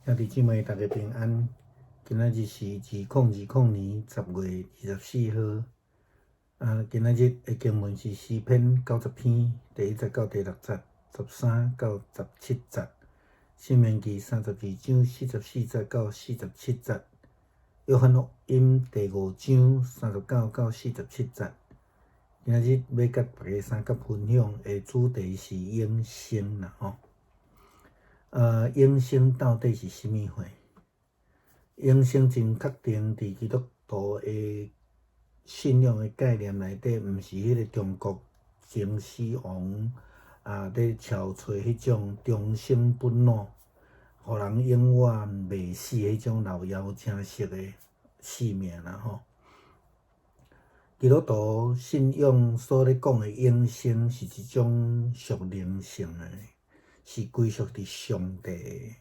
兄弟姊妹，大家平安。今仔日是2020年10月24号。今仔日的经文是诗篇90篇第1节到第6节、13到17节、申命记32章44节到47节、约翰福音第5章39到47节。今仔日要甲大家三角分享的主题是永生啦吼。永生到底是啥物货？永生真确定，伫基督徒的信仰的概念内底，毋是迄个中国秦始皇咧敲锤迄种终生不老，互人永远袂死迄种老妖精式的性命啦吼。基督徒信仰所咧讲的永生，是一种属灵性的，是归属伫上帝的。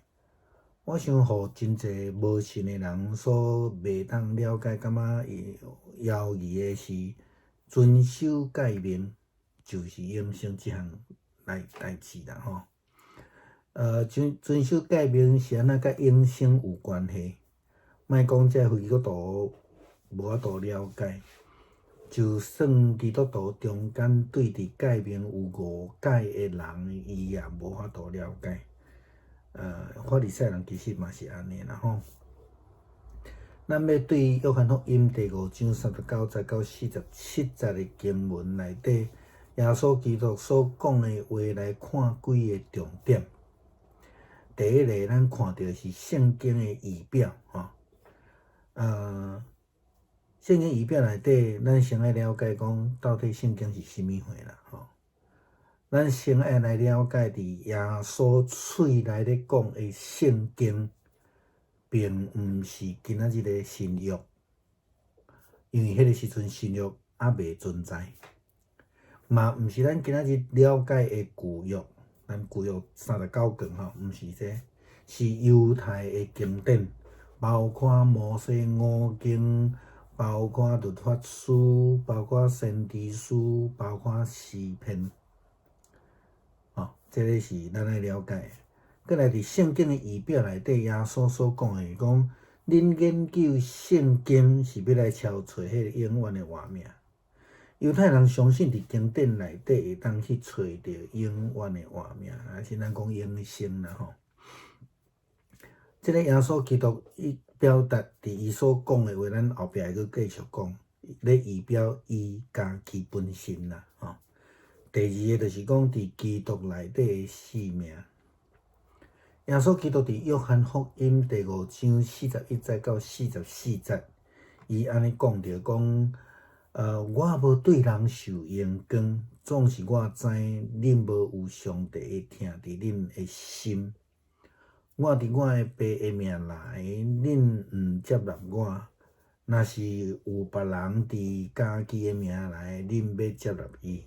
我想，互真侪无信的人所袂当了解，感觉犹豫的是，遵守诫命就是永生即项代志啦吼。遵守诫命是安怎甲永生有关系？莫讲这非基督徒无法度了解，就算基督徒中间对伫诫命有误解的人，伊也无法度了解。法利赛人其实嘛是安尼啦吼。咱要对约翰福音第5章39节到47节的经文内底，耶稣基督所讲的话来看几个重点。第一个，咱看到是圣经的仪表吼。圣经仪表内底，咱先爱了解讲到底圣经是啥物货啦吼。咱先爱来了解伫耶稣嘴内咧讲的圣经，并毋是今仔日的新约，因为迄个时阵新约还未存在，嘛毋是咱今仔日了解的旧约，咱旧约39卷吼，毋是这，是犹太的经典，包括摩西五经，包括律法书，包括先知书，包括诗篇。这个是咱爱了解的。过来伫圣经的仪表内底，耶稣所讲的讲，恁研究圣经是要来敲找迄个永远的活命。犹太人相信伫经典内底会当去找到永远的活命，还是咱讲永生啦吼。这个耶稣基督伊表达伫伊所讲的话，咱后壁会佫继续讲，咧仪表伊家己本身啦吼。第二个就是讲伫基督内底的生命。耶稣基督伫约翰福音第5章41节到44节，伊安尼讲着讲，我无对人受荣光，总是我知恁无有上帝的疼伫恁的心。我伫我的爸的名来，恁毋接纳我；若是有别人伫家己的名来，恁要接纳伊。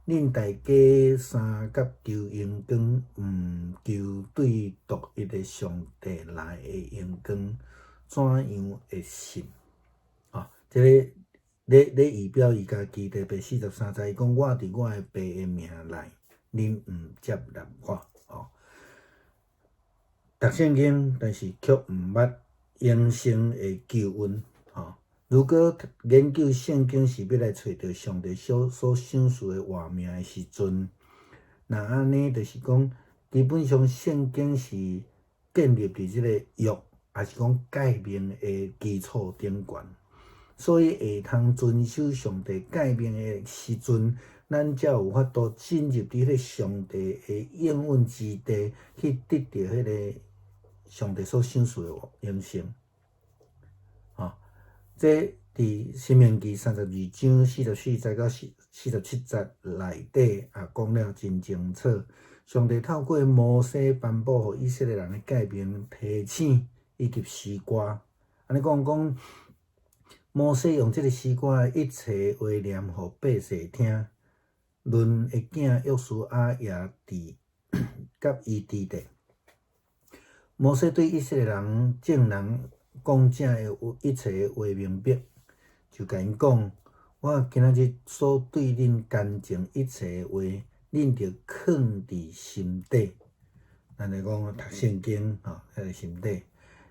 恁大家三甲求荣光，毋求对独一的上帝来的荣光，怎样会信？这个咧仪表伊家己第43节，伊讲我伫我的爸的名内，恁毋接纳我。读圣经，但是却毋捌永生的救恩。如果研究圣经是要来找到上帝所赏赐的活命的时阵，那安尼就是讲，基本上圣经是建立伫即个约，也是讲诫命的基础顶悬。所以会通遵守上帝诫命的时阵，咱才有法度进入伫迄个上帝的应允之地，去得到迄个上帝所赏赐的永生。这伫申命记32章44节到47节内底也讲了真清楚。上帝透过摩西颁布予以色列人的诫命、提醒以及诗歌，安尼讲，摩西用这个诗歌的一切话念互百姓听，论的囝约书亚也甲伊伫地。摩西对以色列人众人讲正的一切的话明白，就甲因讲：我今仔日所对恁干净一切的话，恁着藏伫心底。咱来讲读圣经吼，迄个心底，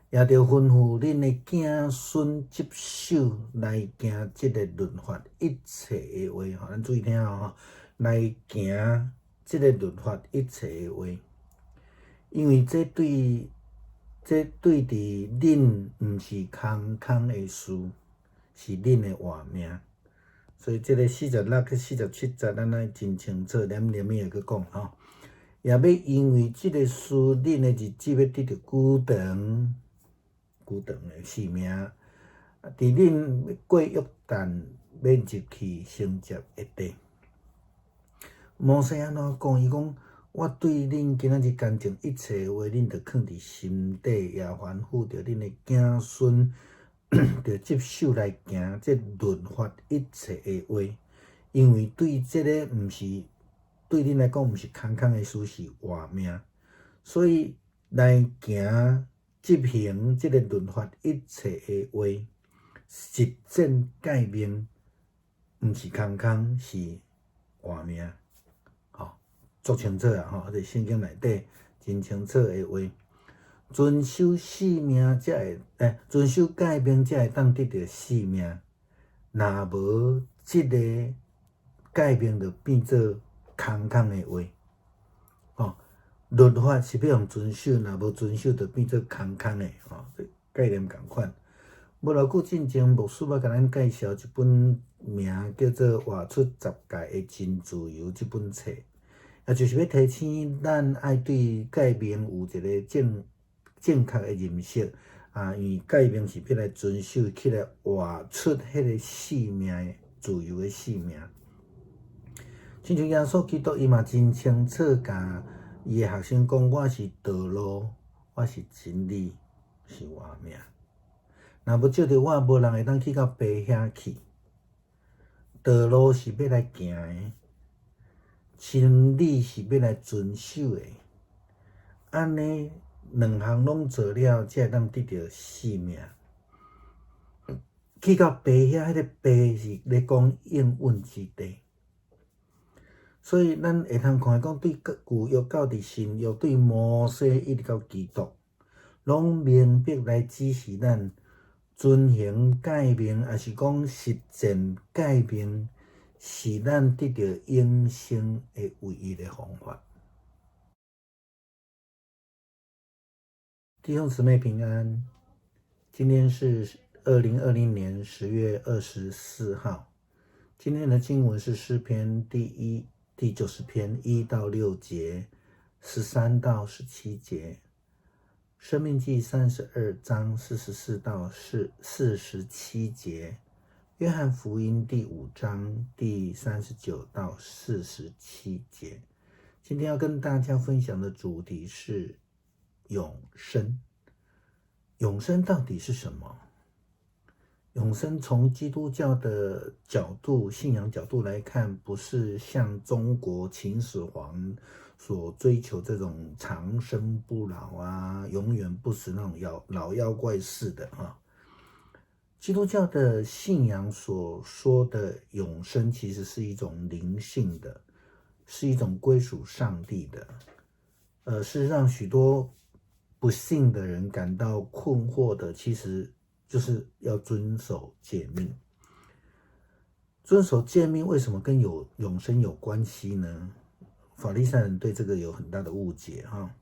也着吩咐恁的子孙接手来行即个律法一切的话吼，咱注意听吼，来行即个律法一切的话，因为这对伫恁毋是空的事，是恁的活命。所以即个46去47节，咱爱真清楚念念伊会去讲吼。也要因为即个事，恁的日子要得到久长的性命。伫恁过约旦要入去承接的地。摩西安怎讲？伊讲：我对恁今仔日干净一切话，恁着藏伫心底，也吩咐着恁的子孙，着接手来行这律法一切的话，因为对即个毋是。对恁来讲，毋是空的事，是活命，所以来行执行即个律法一切的话，实践改变，毋是空，是活命。吼，足清楚啊！吼，伫圣经内底真清楚的话，遵守性命才会，遵守改变才会当得到性命。若无即个改变，就变做空的话，吼，律法是要用遵守，若无遵守，就变做空的，吼，概念共款。无偌久进前，牧师要甲咱介绍一本名叫做《活出10届的真自由》这本册，也就是要提醒咱爱对改变有一个正确的认识啊，因为改变是要来遵守起来，活出迄个性命，自由的性命。亲像耶稣基督，伊嘛真清楚甲伊的学生讲：我是道路，我是真理，是活命。若要照着我，无人会当去到爸遐去。道路是要来行的，真理是要来遵守的。安尼两项拢做了，才会当得到性命。去到爸遐，迄个爸是咧讲应允之地。所以，咱会通看讲，对旧约到伫新约，对摩西一直到基督，拢明白来指示咱遵行改变，也是讲实践改变，是咱得到永生的唯一的方法。弟兄姊妹平安，今天是2020年10月24号。今天的经文是诗篇第90篇1到6节，13到17节，申命记32章44到47节，约翰福音第5章第39到47节。今天要跟大家分享的主题是永生。永生到底是什么？永生从基督教的角度、信仰角度来看，不是像中国秦始皇所追求这种长生不老啊、永远不死那种老妖怪式的啊。基督教的信仰所说的永生，其实是一种灵性的，是一种归属上帝的，是让许多不信的人感到困惑的，其实就是要遵守诫命。遵守诫命为什么跟永生有关系呢？法利赛人对这个有很大的误解哈。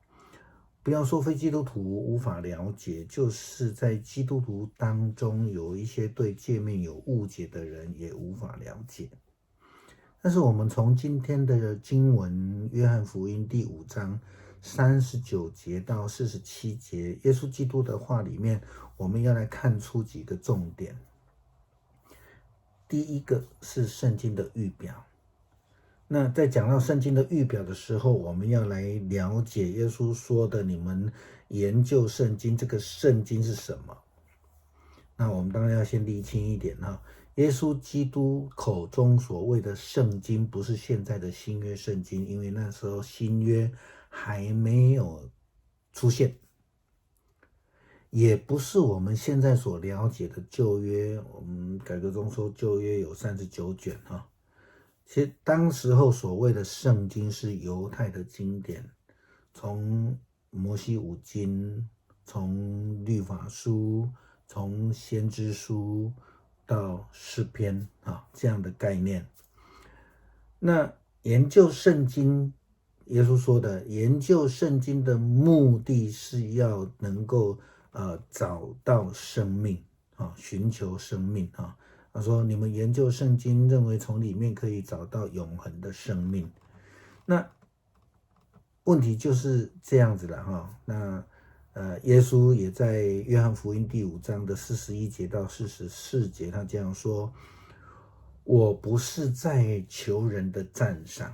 不要说非基督徒无法了解，就是在基督徒当中有一些对诫命有误解的人也无法了解。但是我们从今天的经文约翰福音第5章39节到47节，耶稣基督的话里面，我们要来看出几个重点。第一个是圣经的预表。那在讲到圣经的预表的时候，我们要来了解耶稣说的，你们研究圣经，这个圣经是什么？那我们当然要先厘清一点哈，耶稣基督口中所谓的圣经，不是现在的新约圣经，因为那时候新约还没有出现，也不是我们现在所了解的旧约。我们改革中说旧约有39卷哈。其实当时候所谓的圣经是犹太的经典，从摩西五经，从律法书，从先知书到诗篇这样的概念。那研究圣经，耶稣说的，研究圣经的目的是要能够找到生命寻求生命他说你们研究圣经，认为从里面可以找到永恒的生命。那问题就是这样子了那耶稣也在约翰福音第5章的41节到44节，他这样说：我不是在求人的赞赏，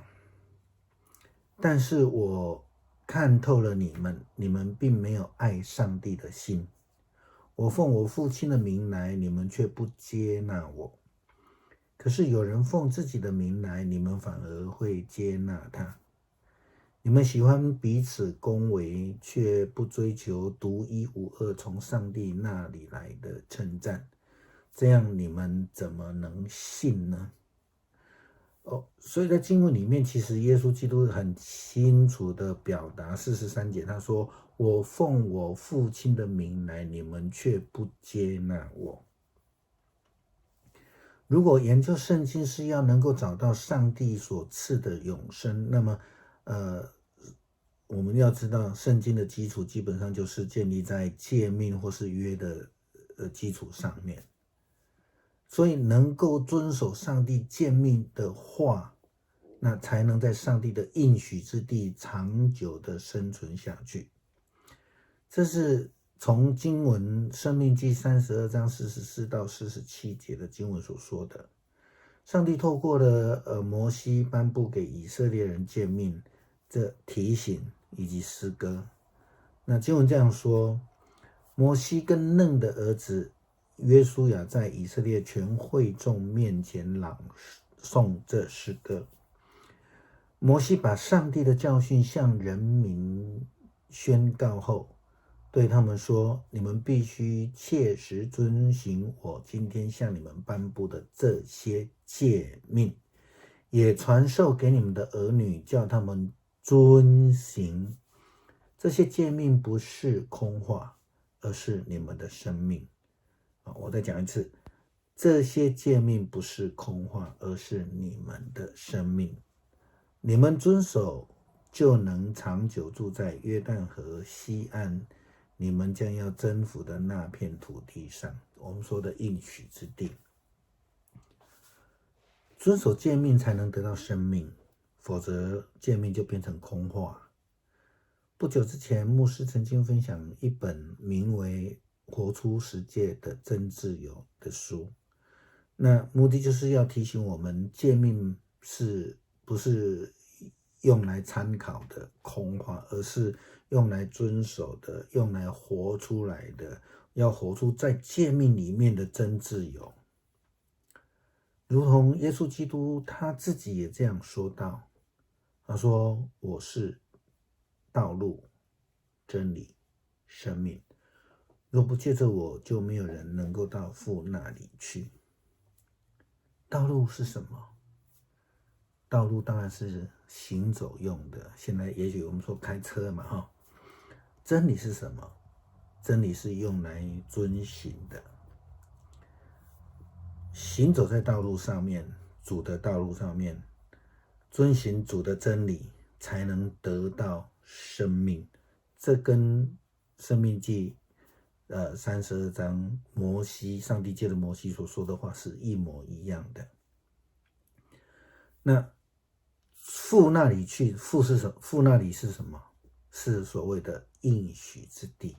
但是我看透了你们，你们并没有爱上帝的心。我奉我父亲的名来，你们却不接纳我。可是有人奉自己的名来，你们反而会接纳他。你们喜欢彼此恭维，却不追求独一无二从上帝那里来的称赞，这样你们怎么能信呢？所以在经文里面，其实耶稣基督很清楚的表达43节，他说：我奉我父亲的名来，你们却不接纳我。如果研究圣经是要能够找到上帝所赐的永生，那么我们要知道圣经的基础基本上就是建立在诫命或是约的基础上面。所以能够遵守上帝诫命的话，那才能在上帝的应许之地长久的生存下去。这是从经文申命记32章44到47节的经文所说的。上帝透过了摩西颁布给以色列人诫命，这提醒以及诗歌。那经文这样说：摩西跟嫩的儿子约书亚在以色列全会众面前朗诵这诗歌。摩西把上帝的教训向人民宣告后，对他们说：你们必须切实遵行我今天向你们颁布的这些诫命，也传授给你们的儿女，叫他们遵行。这些诫命不是空话，而是你们的生命。我再讲一次，这些诫命不是空话，而是你们的生命。你们遵守，就能长久住在约旦河西岸你们将要征服的那片土地上，我们说的应许之地。遵守诫命才能得到生命，否则诫命就变成空话。不久之前，牧师曾经分享一本名为活出实践的真自由的书，那目的就是要提醒我们，诫命不是用来参考的空话，而是用来遵守的，用来活出来的，要活出在诫命里面的真自由。如同耶稣基督他自己也这样说道，他说：我是道路、真理、生命，若不借着我，就没有人能够到父那里去。道路是什么？道路当然是行走用的，现在也许我们说开车嘛真理是什么？真理是用来遵行的。行走在道路上面，主的道路上面，遵行主的真理，才能得到生命。这跟申命记32章上帝借着摩西所说的话是一模一样的。那父那里去，父那里是什么？是所谓的应许之地。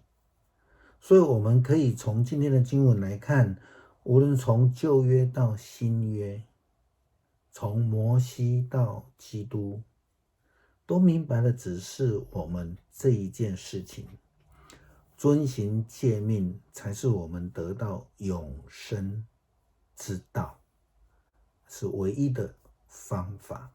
所以我们可以从今天的经文来看，无论从旧约到新约，从摩西到基督，都明白了指示我们这一件事情：遵行诫命才是我们得到永生之道，是唯一的方法。